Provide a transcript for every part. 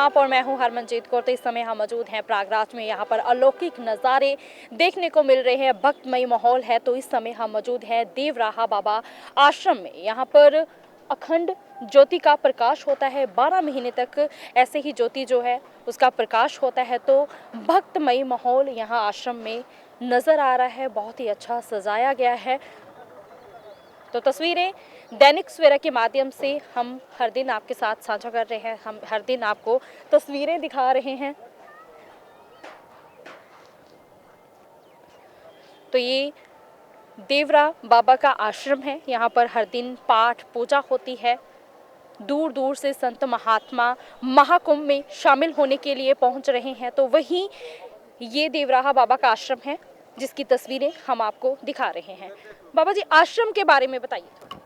आप और मैं हूं हरमनजीत कौर। तो इस समय हम मौजूद हैं प्रयागराज में। यहाँ पर अलौकिक नज़ारे देखने को मिल रहे हैं, भक्तमय माहौल है। तो इस समय हम मौजूद हैं देवराहा बाबा आश्रम में। यहाँ पर अखंड ज्योति का प्रकाश होता है, 12 महीने तक ऐसे ही ज्योति जो है उसका प्रकाश होता है। तो भक्तमय माहौल यहाँ आश्रम में नज़र आ रहा है, बहुत ही अच्छा सजाया गया है। तो तस्वीरें दैनिक सवेरा के माध्यम से हम हर दिन आपके साथ साझा कर रहे हैं। हम हर दिन आपको तस्वीरें दिखा रहे हैं। तो ये देवरा बाबा का आश्रम है। यहाँ पर हर दिन पाठ पूजा होती है। दूर दूर से संत महात्मा महाकुंभ में शामिल होने के लिए पहुँच रहे हैं। तो वहीं ये देवराहा बाबा का आश्रम है जिसकी तस्वीरें हम आपको दिखा रहे हैं। बाबा जी, आश्रम के बारे में बताइए।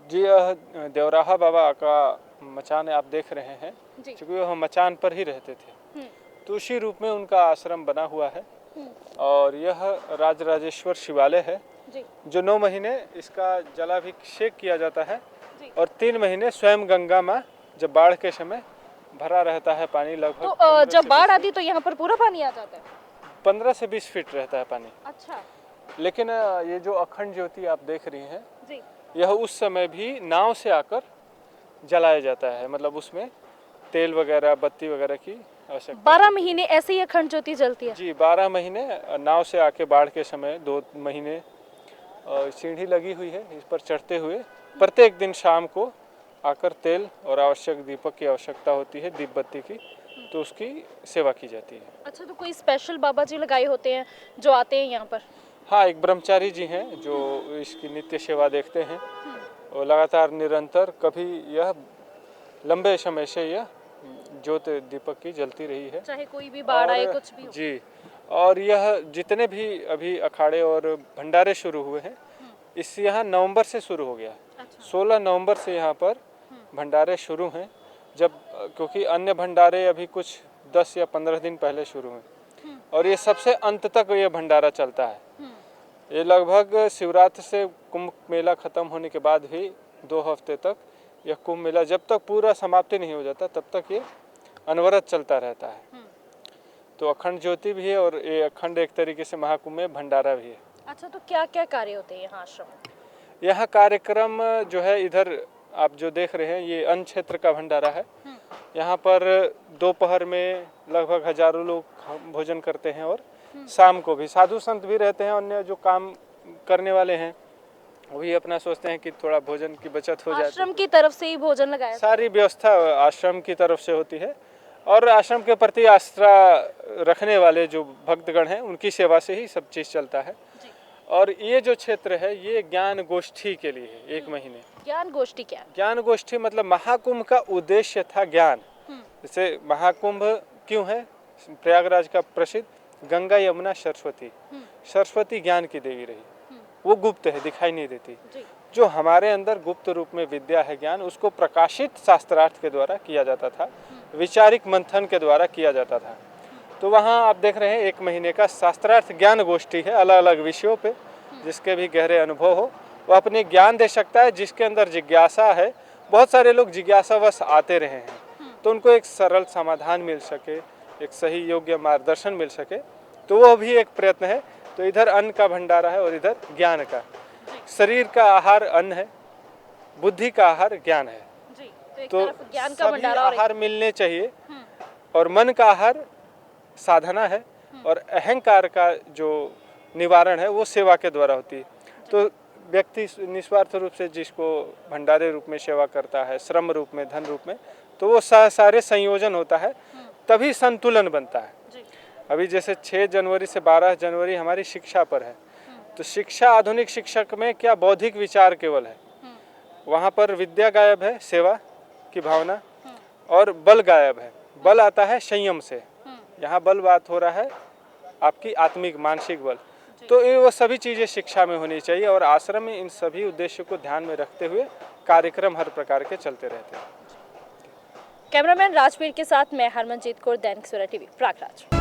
जी, यह देवराहा बाबा का मचान आप देख रहे हैं, क्योंकि वह मचान पर ही रहते थे, तो उसी रूप में उनका आश्रम बना हुआ है। और यह राजराजेश्वर शिवालय है जो 9 महीने इसका जलाभिषेक किया जाता है और 3 महीने स्वयं गंगा माँ जब बाढ़ के समय भरा रहता है पानी। लगभग तो जब बाढ़ आती तो यहाँ पर पूरा पानी आ जाता है? 15 से 20 फीट रहता है पानी। अच्छा। लेकिन ये जो अखंड ज्योति आप देख रही हैं जी, यह उस समय भी नाव से आकर जलाया जाता है, मतलब उसमें तेल वगैरह बत्ती वगैरह की आवश्यकता। 12 महीने ऐसे ही अखंड ज्योति जलती है? जी, 12 महीने नाव से आके बाढ़ के समय 2 महीने सीढ़ी लगी हुई है, इस पर चढ़ते हुए प्रत्येक दिन शाम को आकर तेल और आवश्यक दीपक की आवश्यकता होती है, दीप बत्ती की, तो उसकी सेवा की जाती है। अच्छा, तो कोई स्पेशल बाबा जी लगाए होते हैं जो आते हैं यहाँ पर? हाँ, एक ब्रह्मचारी जी हैं जो इसकी नित्य सेवा देखते हैं और लगातार निरंतर, कभी यह लंबे समय से यह ज्योत दीपक की जलती रही है, चाहे कोई भी बाढ़ आए, कुछ भी हो। जी। और यह जितने भी अभी अखाड़े और भंडारे शुरू हुए हैं, इस यहाँ नवंबर से शुरू हो गया। अच्छा। 16 नवंबर से यहाँ पर भंडारे शुरू हैं, जब क्योंकि अन्य भंडारे अभी कुछ 10 या 15 दिन पहले शुरू हुए और ये सबसे अंत तक ये भंडारा चलता है। ये लगभग शिवरात्रि से कुंभ मेला खत्म होने के बाद भी 2 हफ्ते तक यह कुंभ मेला जब तक पूरा समाप्ति नहीं हो जाता तब तक ये अनवरत चलता रहता है। तो अखंड ज्योति भी है और ये अखंड एक तरीके से महाकुंभ में भंडारा भी है। अच्छा, तो क्या क्या कार्य होते हैं यहाँ आश्रम में? यहाँ कार्यक्रम जो है, इधर आप जो देख रहे हैं ये अन्न क्षेत्र का भंडारा है। यहाँ पर दोपहर में लगभग हजारों लोग भोजन करते हैं और शाम को भी साधु संत भी रहते हैं, अन्य जो काम करने वाले हैं वो भी अपना सोचते हैं कि थोड़ा भोजन की बचत हो जाए। आश्रम की तरफ से ही भोजन लगाया? सारी व्यवस्था आश्रम की तरफ से होती है और आश्रम के प्रति आस्था रखने वाले जो भक्तगण हैं उनकी सेवा से ही सब चीज़ चलता है। और ये जो क्षेत्र है ये ज्ञान गोष्ठी के लिए है, 1 महीने। ज्ञान गोष्ठी क्या? ज्ञान गोष्ठी मतलब महाकुंभ का उद्देश्य था ज्ञान। जैसे महाकुंभ क्यों है? प्रयागराज का प्रसिद्ध गंगा यमुना सरस्वती, सरस्वती ज्ञान की देवी रही, वो गुप्त है, दिखाई नहीं देती। जो हमारे अंदर गुप्त रूप में विद्या है, ज्ञान, उसको प्रकाशित शास्त्रार्थ के द्वारा किया जाता था, वैचारिक मंथन के द्वारा किया जाता था। तो वहाँ आप देख रहे हैं 1 महीने का शास्त्रार्थ ज्ञान गोष्ठी है, अलग अलग विषयों पे। जिसके भी गहरे अनुभव हो वो अपने ज्ञान दे सकता है। जिसके अंदर जिज्ञासा है, बहुत सारे लोग जिज्ञासावश आते रहे हैं, तो उनको एक सरल समाधान मिल सके, एक सही योग्य मार्गदर्शन मिल सके, तो वो भी एक प्रयत्न है। तो इधर अन्न का भंडारा है और इधर ज्ञान का। शरीर का आहार अन्न है, बुद्धि का आहार ज्ञान है। तो ज्ञान का सभी आहार मिलने चाहिए। और मन का आहार साधना है और अहंकार का जो निवारण है वो सेवा के द्वारा होती है। तो व्यक्ति निस्वार्थ रूप से जिसको भंडारे रूप में सेवा करता है, श्रम रूप में, धन रूप में, तो वो सारे संयोजन होता है, तभी संतुलन बनता है। अभी जैसे 6 जनवरी से 12 जनवरी हमारी शिक्षा पर है, तो शिक्षा, आधुनिक शिक्षक में क्या बौद्धिक विचार केवल है, वहाँ पर विद्या गायब है, सेवा की भावना, और बल गायब है। बल आता है संयम से, यहाँ बल बात हो रहा है आपकी आत्मिक मानसिक बल। तो ये वो सभी चीज़ें शिक्षा में होनी चाहिए और आश्रम में इन सभी उद्देश्यों को ध्यान में रखते हुए कार्यक्रम हर प्रकार के चलते रहते हैं। कैमरामैन राजवीर के साथ मैं हरमनजीत कौर, दैनिक सवेरा टीवी, प्रयागराज।